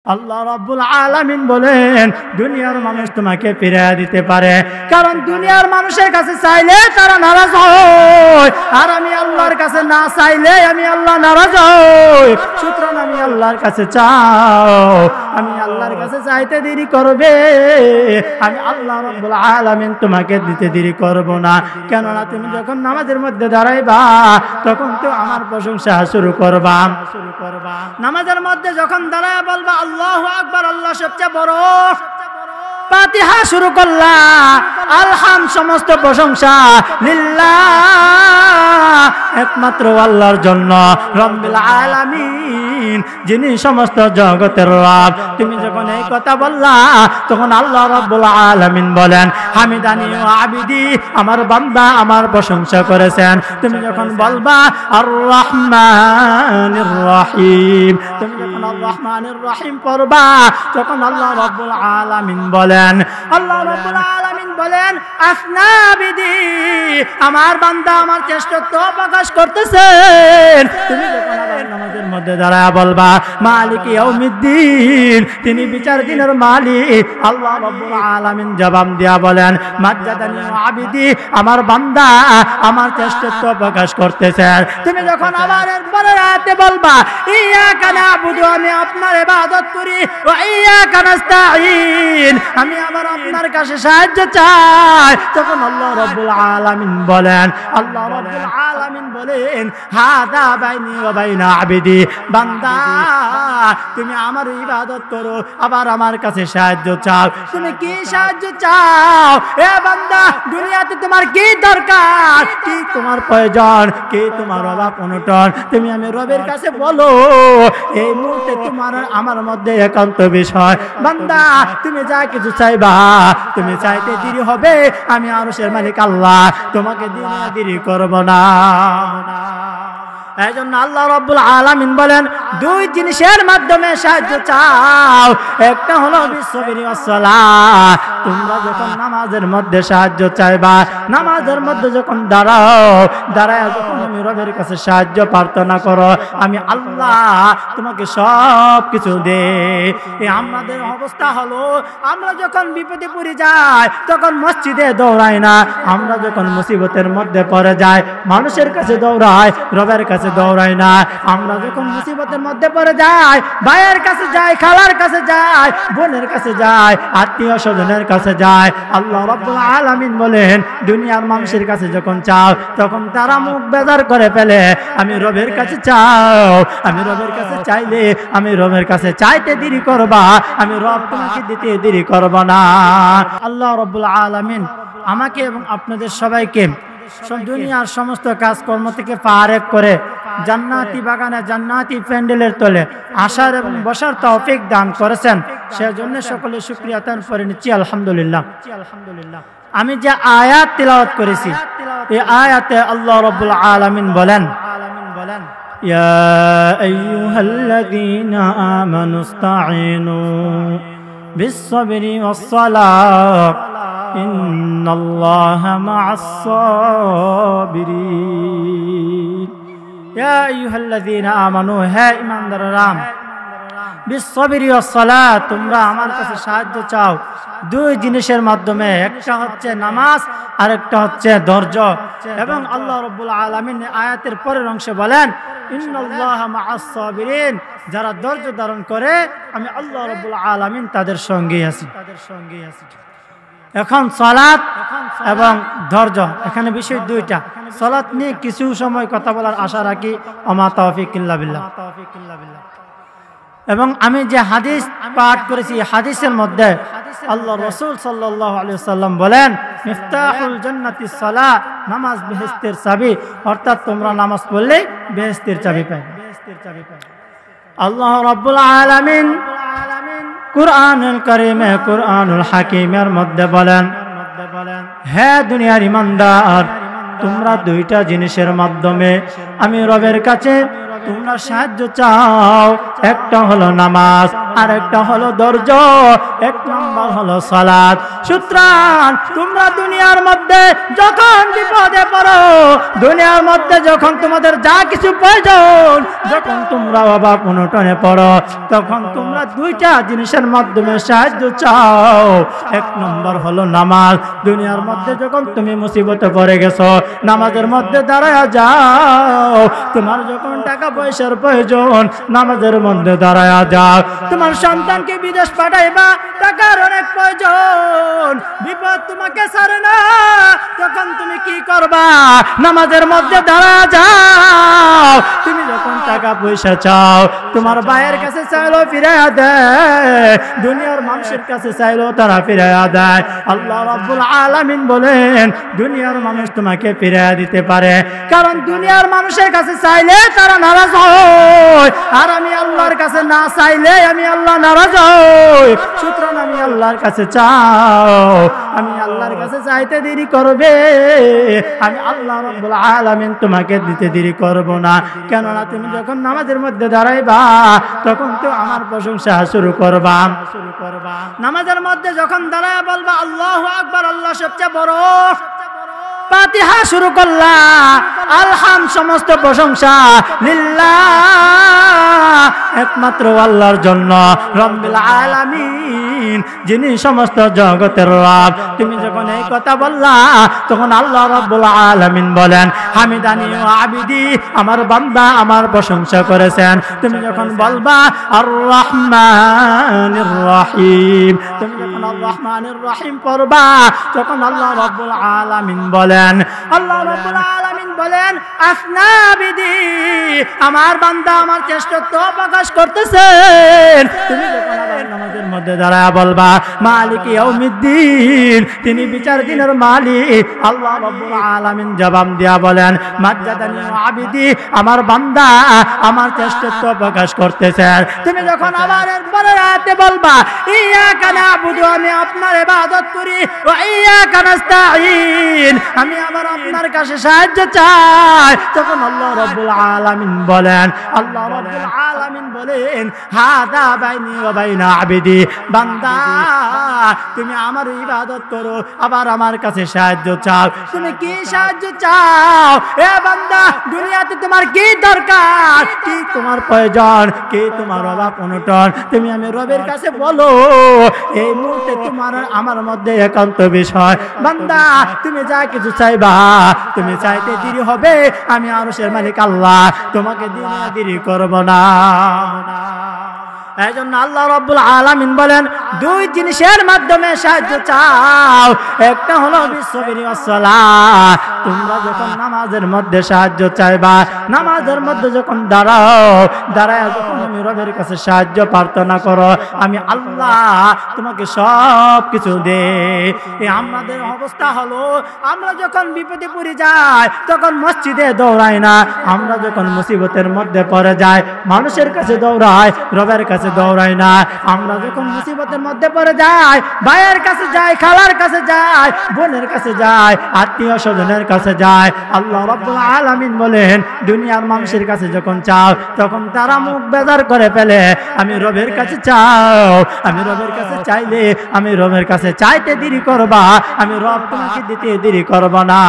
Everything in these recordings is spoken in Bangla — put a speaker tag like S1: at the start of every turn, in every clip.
S1: আল্লাহ রাব্বুল আলামিন বলেন দুনিয়ার মানুষ তোমাকে ফিরিয়ে দিতে পারে, কারণ দুনিয়ার মানুষের কাছে চাইলে তারা নারাজ হয়, আর আমি আল্লাহর কাছে না চাইলে আমি আল্লাহ নারাজ হই। সুতরাং আমি আল্লাহর কাছে চাও, আমি আল্লাহর কাছে চাইতে দেরি করবে, আমি আল্লাহ রাব্বুল আলামিন তোমাকে দিতে দেরি করব না। কেননা তুমি যখন নামাজের মধ্যে দাঁড়াইবা তখন তো আমার প্রশংসা শুরু করবা। নামাজের মধ্যে যখন দাঁড়ায় বলবা আল্লাহু আকবার, আল্লাহ সবচেয়ে বড়, ফাতিহা শুরু করলা, আলহাম সমস্ত প্রশংসা লিল্লাহ, একমাত্র আল্লাহর জন্য, রব্বুল আলামিন, যিনি সমস্ত জগতের রব। তুমি যখন এই কথা বললা তখন আল্লাহ রাব্বুল আলামিন বলেন হামিদানি ওয়া আবিদি, আমার বান্দা আমার প্রশংসা করেছেন। তুমি যখন বলবা আর রহমানির রহিম, তুমি যখন আর রহমানির রহিম পড়বা তখন আল্লাহ রাব্বুল আলামিন বলেন, আল্লাহ রাব্বুল আলামিন বলেন আসনা বিদি, আমার বান্দা আমার শ্রেষ্ঠত্ব প্রকাশ করতেছেন। তুমি যখন আবার নামাজের মধ্যে দাঁড়ায় বলবা মালিক ইয়াউমিদ্দিন, তিনি বিচার দিনের মালিক, আল্লাহ রাব্বুল আলামিন জবাব দিয়া বলেন মাজ্জাদানি ওয়া আবিদি, আমার বান্দা আমার শ্রেষ্ঠত্ব প্রকাশ করতেছেন। তুমি যখন আবার এরপরে রাতে বলবা ইয়াকা নাবুদু, আমি আপনার ইবাদত করি, ওয়া ইয়াকা নাস্তাঈন, আমি আবার আপনার কাছে সাহায্য চাই, তখন আল্লাহ রাব্বুল আলামিন বলেন, আল্লাহ রাব্বুল আলামিন বলেন হাদা বাইনি ওয়া বাইনা আবিদি, বান্দা তুমি আমার ইবাদত করো আবার আমার কাছে সাহায্য চাও। তুমি কি সাহায্য চাও? এ বান্দা, দুনিয়াতে তোমার কি দরকার, কি তোমার প্রয়োজন, কি তোমার অভাব অনটন, তুমি আমি রবের কাছে বলো। এই মুহূর্তে তোমার আমার মধ্যে একান্ত বিষয়। বান্দা, তুমি যা কিছু চাইবা, তুমি চাইতে দেরি হবে, আমি আরশের মালিক আল্লাহ তোমাকে দেরি করব না। এই জন্য আল্লাহ রাব্বুল আলামিন বলেন দুই জিনিসের মাধ্যমে সাহায্য চাও, একটা হলো বিসবিরি ওয়াস সালাহ, তোমরা যখন নামাজের মধ্যে সাহায্য চাইবা, নামাজের মধ্যে যখন দাঁড়ায় যখন আমি রবের কাছে সাহায্য প্রার্থনা করো, আমি আল্লাহ তোমাকে সব কিছু দেই। আমাদের অবস্থা হলো আমরা যখন বিপদে পড়ে যাই তখন মসজিদে দৌড়াই না, আমরা যখন মুসিবতের মধ্যে পড়ে যাই মানুষের কাছে দৌড়াই, রবের কাছে দৌড়াই না। আমরা যখন মুসিবতের মধ্যে পড়ে যাই ভাইয়ের কাছে যাই, খালার কাছে যাই, বোনের কাছে যাই, আত্মীয় স্বজনের কাছে যাই। আল্লাহ রাব্বুল আলামিন বলেন দুনিয়ার মানুষের কাছে যখন চাও তখন তারা মুখ বেজার করে ফেলে, আমি রবের কাছে চাও, আমি রবের কাছে চাইলে আমি রবের কাছে চাইতে দেরি করবা, আমি রব তোমাকে দিতে দেরি করব না। আল্লাহ রাব্বুল আলামিন আমাকে এবং আপনাদের সবাইকে দুনিয়ার সমস্ত কাজকর্ম থেকে ফারেক করে জান্নাতি বাগানে জান্নাতি প্যান্ডেলের তলে আসার এবং বসার তৌফিক দান করেছেন, সেজন্য সকলে শুকরিয়া তান করে নিচ্ছি আলহামদুলিল্লাহ। আমি যে আয়াত তিলাওয়াত করেছি এই আয়াতে আল্লাহ রাব্বুল আলামিন বলেন ইয়া আইয়ুহাল্লাযীনা আমানুস্তাঈনু বিস-সাবরি ওয়াস-সালাহ ইন্নাল্লাহা মা'আস-সাবিরিন। ইয়া আইয়ুহাল্লাযীনা আমানু, হে ঈমানদাররা, বিস-সাবরি ওয়াস-সালাহ, তোমরা আমার কাছে সাহায্য চাও দুই জিনিসের মাধ্যমে, একটা হচ্ছে নামাজ আর একটা হচ্ছে ধৈর্য। এবং আল্লাহ রাব্বুল আলামিন আয়াতের পরের অংশে বলেন ইন্নাল্লাহা মা'আস-সাবিরিন, যারা ধৈর্য ধারণ করে আমি আল্লাহ রাব্বুল আলামিন তাদের সঙ্গেই আছি। এখন সালাত এবং ধৈর্য, এখানে বিষয় দুইটা। সালাত নিয়ে কিছু সময় কথা বলার আশা রাখি, ওমা তাওফীক ইল্লা বিল্লাহ। এবং আমি যে হাদিস পাঠ করেছি হাদিসের মধ্যে আল্লাহ রাসূল সাল্লাল্লাহু আলাইহি ওয়াসাল্লাম বলেন মিফতাহুল জান্নাতিস সালাহ, নামাজ বেহেশতের চাবি, অর্থাৎ তোমরা নামাজ পড়লে বেহেশতের চাবি পাবে। আল্লাহ রাব্বুল আলামিন কুরআনুল কারীমে কুরআনুল হাকীমের মধ্যে বলেন হে দুনিয়ার ঈমানদার, তোমরা দুইটা জিনিসের মাধ্যমে আমি রবের কাছে তোমরা সাহায্য চাও, একটা হলো নামাজ আর একটা হলো ধৈর্য, এক নম্বর হলো সালাত। সুতরাং তোমরা দুনিয়ার মধ্যে যখন বিপদে পড়ো, দুনিয়ার মধ্যে যখন তোমাদের যা কিছু প্রয়োজন, যখন তোমরা বাবা অনটনে পড়ো, তখন তোমরা দুইটা জিনিসের মাধ্যমে সাহায্য চাও। এক নম্বর হলো নামাজ। দুনিয়ার মধ্যে যখন তুমি মুসিবতে পড়ে গেছো, নামাজের মধ্যে দাঁড়ায়া যাও। তোমার যখন টাকা পয়সার প্রয়োজন, নামাজের মধ্যে দাঁড়ায়া যাও। তোমার সন্তানকে বিদেশ পাঠাইবা, টাকার অনেক প্রয়োজন, বিপদ তোমাকে ছাড়ে না, তখন তুমি কি করবা? নামাজের মধ্যে দাঁড়ায়া যাও। তুমি যখন টাকা পয়সা চাও, তোমার ভাইয়ের কাছে চাইলো ফিরাইয়া দেয়, দুনিয়ার মানুষের কাছে চাইলো তারা ফিরাইয়া দেয়। আল্লাহ রাব্বুল আলামিন বলেন দুনিয়ার মানুষ তোমাকে ফিরাইয়া দিতে পারে, কারণ দুনিয়ার মানুষের কাছে চাইলে তারা নারাজ হয়, আর আমি আল্লাহর কাছে না চাইলে আমি আল্লাহ নারাজ হই। সুতরাং আমি আল্লাহর কাছে চাও, আমি আল্লাহর কাছে চাইতে দেরি করবে, আমি আল্লাহ রাব্বুল আলামিন তোমাকে দিতে দেরি করব না। কেননা তুমি যখন নামাজের মধ্যে দাঁড়াইবা, তখন তো আমার প্রশংসা শুরু করবা। নামাজের মধ্যে যখন দাঁড়ায় বলবা আল্লাহু আকবার, আল্লাহ সবচেয়ে বড়, ফাতিহা শুরু করলা, আলহাম সমস্ত প্রশংসা লিল্লাহ, একমাত্র আল্লাহর জন্য, রব্বিল আলামিন, যিনি সমস্ত জগতের রব। তুমি যখন এই কথা বললা, তখন আল্লাহ রাব্বুল আলামিন বলেন হামিদানি ওয়া আবিদি, আমার বান্দা আমার প্রশংসা করেছেন। তুমি যখন বলবা আর রহমানির রহিম, তুমি যখন আর রহমানির রহিম পড়বা, তখন আল্লাহ রাব্বুল আলামিন বলেন, আল্লাহ রাব্বুল আলামিন বলেন আসনা বিদি, আমার বান্দা আমার শ্রেষ্ঠত্ব প্রকাশ করতেছেন। তুমি যখন আবার নামাজের মধ্যে দাঁড়ায় বলবা মালিক ইয়াউমিদ্দিন, তিনি বিচার দিনের মালিক, আল্লাহ রাব্বুল আলামিন জবাব দিয়া বলেন মাজ্জাদানি ওয়া আবিদি, আমার বান্দা আমার শ্রেষ্ঠত্ব প্রকাশ করতেছেন। তুমি যখন আবার এরপরে রাতে বলবা ইয়াকা নাবুদু, আমি আপনার ইবাদত করি, ওয়া ইয়াকা নাস্তাঈন, আমি আবার আপনার কাছে সাহায্য চাই, তখন আল্লাহ রাব্বুল আলামিন বলেন, আল্লাহ রাব্বুল আলামিন বলেন হাদা বাইনি ওয়া বাইনা আবিদি, বান্দা তুমি আমার ইবাদত করো, আবার আমার কাছে সাহায্য চাও। তুমি কি সাহায্য চাও? এ বান্দা, দুনিয়াতে তোমার কি দরকার, কি তোমার প্রয়োজন, কি তোমার অভাব অনটন, তুমি আমি রবের কাছে বলো। এই মুহূর্তে তোমার আমার মধ্যে একান্ত বিষয়। বান্দা, তুমি যা কিছু চাইবা, তুমি চাইতে দেরি হবে, আমি আরশের মালিক আল্লাহ তোমাকে দেরি করব না। এই জন্য আল্লাহ রাব্বুল আলামিন বলেন দুই জিনিসের মাধ্যমে সাহায্য চাও, একটা হলো বিসবিরি ওয়াস সালাহ। তোমরা যখন নামাজের মধ্যে সাহায্য চাইবা, নামাজের মধ্যে যখন দাঁড়ায় যখন আমি রবের কাছে সাহায্য প্রার্থনা করো, আমি আল্লাহ তোমাকে সব কিছু দেই। আমাদের অবস্থা হলো আমরা যখন বিপদে পড়ে যাই, তখন মসজিদে দৌড়াই না, আমরা যখন মুসিবতের মধ্যে পড়ে যাই মানুষের কাছে দৌড়াই, রবের কাছে দৌড়াই না। আমরা যখন মুসিবতের মধ্যে পড়ে যাই, ভাইয়ের কাছে যাই, খালার কাছে যাই, বোনের কাছে যাই, আত্মীয় স্বজনের কাছে যাই। আল্লাহ রাব্বুল আলামিন বলেন দুনিয়ার মানুষের কাছে যখন চাও, তখন তারা মুখ বেজার করে ফেলে। আমি রবের কাছে চাও, আমি রবের কাছে চাইলে আমি রবের কাছে চাইতে দেরি করবা, আমি রব তোমাকে দিতে দেরি করব না।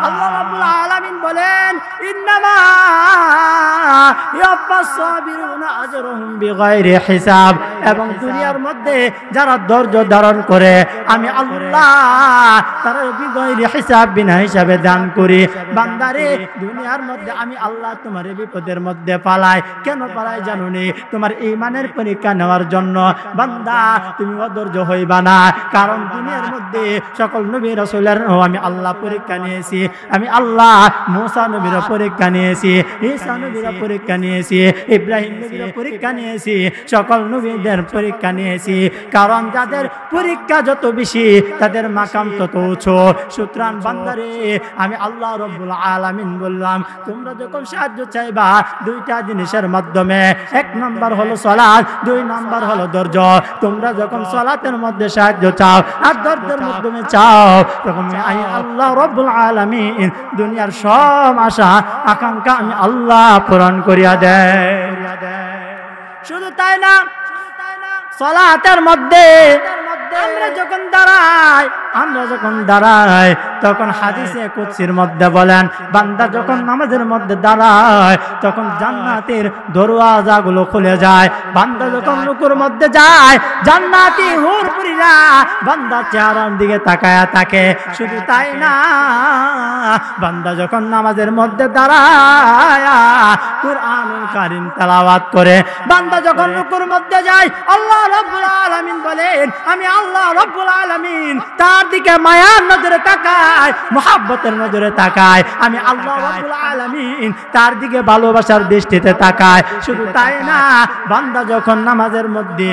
S1: আল্লাহ রাব্বুল আলামিন বলেন ইন্নামা ইয়াফাস সাবিরুনা আজরুহুম বিগাইরি হিসাব, এবং দুনিয়ার মধ্যে যারা ধৈর্য ধারণ করে আমি আল্লাহ তারা বিগাইরি হিসাব, বিনা হিসাবে দান করি। বান্দারে, দুনিয়ার মধ্যে আমি আল্লাহ তোমার বিপদের মধ্যে পালাই। কেন পালাই জানো নি? তোমার ঈমানের পরীক্ষা নেওয়ার জন্য। বান্দা, তুমি অধৈর্য হইবা না, কারণ দুনিয়ার মধ্যে সকল নবী রাসূলের আমি আল্লাহ পরীক্ষা নিয়েছি। আমি আল্লাহ মুসা নবীর পরীক্ষা নিয়েছি, ঈসা নবীর পরীক্ষা নিয়েছি, ইব্রাহিম নবীর পরীক্ষা নিয়েছি, সকল নবীদের পরীক্ষা নিয়েছি। কারণ যাদের পরীক্ষা যত বেশি, তাদের মাকাম তত উঁচু। সুতরাং বান্দারে, আমি আল্লাহ রাব্বুল আলামিন বললাম তোমরা যখন সাহায্য চাইবা দুইটা জিনিসের মাধ্যমে, এক নাম্বার হলো সালাত, দুই নাম্বার হলো ধৈর্য। তোমরা যখন সালাতের মধ্যে সাহায্য চাও আর ধৈর্যের মাধ্যমে চাও, তখন আমি আল্লাহ রাব্বুল আলামিন দুনিয়ার সব আশা আকাঙ্ক্ষা আমি আল্লাহ পূরণ করিয়া দেয়। শুধু তাই না, সালাতের মধ্যে আমরা যখন দাঁড়াই তখন হাদিসে কুদসির মধ্যে বলেন, বান্দা যখন নামাজের মধ্যে দাঁড়ায় তখন জান্নাতের দরওয়াজাগুলো খুলে যায়। বান্দা যখন রুকুর মধ্যে যায় জান্নাতি হুরপুরীরা বান্দার চেহারার দিকে তাকায়া থাকে। শুধু তাই না, বান্দা যখন নামাজের মধ্যে দাঁড়ায় কুরআনুল কারীম তেলাওয়াত করে, বান্দা যখন রুকুর মধ্যে যায় আল্লাহ রাব্বুল আলামিন বলেন, আমি আল্লাহ রাব্বুল আলামিন তার দিকে মায়ার নজরে তাকাই, মুহাব্বতের নজরে তাকাই। আমি আল্লাহ রাব্বুল আলামিন তার দিকে ভালোবাসার দৃষ্টিতে তাকাই। শুধু তাই না, বান্দা যখন নামাজের মধ্যে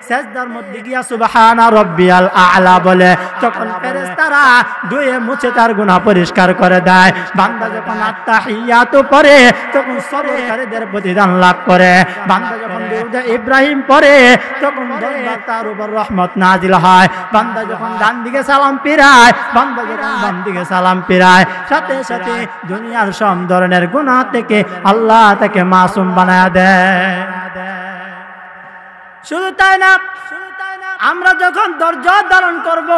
S1: সিজদার মধ্যে গিয়া সুবহানা রাব্বিয়াল আ'লা বলে, তখন ফেরেশতারা ধুয়ে মুছে তার গুনাহ পরিষ্কার করে দেয়। বান্দা যখন আত্তাহিয়াতু পড়ে তখন সবরকারীদের প্রতিদান লাভ করে। বান্দা যখন দুরূদে ইব্রাহিম পড়ে তখন তার উপর রহমত নাজিল হয়। বান্দা যখন ডান দিকে সালাম ফিরায়, বান্দা যখন বাম দিকে সালাম ফিরায়, সাথে সাথে দুনিয়ার সব ধরনের গুনাহ থেকে আল্লাহ তাকে মাসুম বানায়া দেয়। শুধু তাই না, আমরা যখন ধৈর্য ধারণ করব,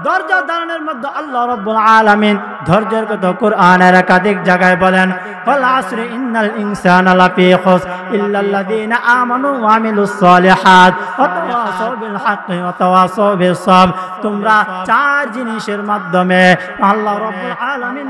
S1: ধৈর্য ধারণের মধ্যে আল্লাহ রাব্বুল আলামিন ধৈর্যের কথা কোরআনের একাধিক জায়গায় বলেন, ওয়াল আসরি ইন্নাল ইনসানা লাফি খুসর ইল্লাল্লাযীনা আমানু ওয়া আমিলুস সালিহাত ওয়া তাওয়াসাউ বিল হাক্কি ওয়া তাওয়াসাউ বিস সাবর। তোমরা চার জিনিসের মাধ্যমে আল্লাহ রাব্বুল আলামিন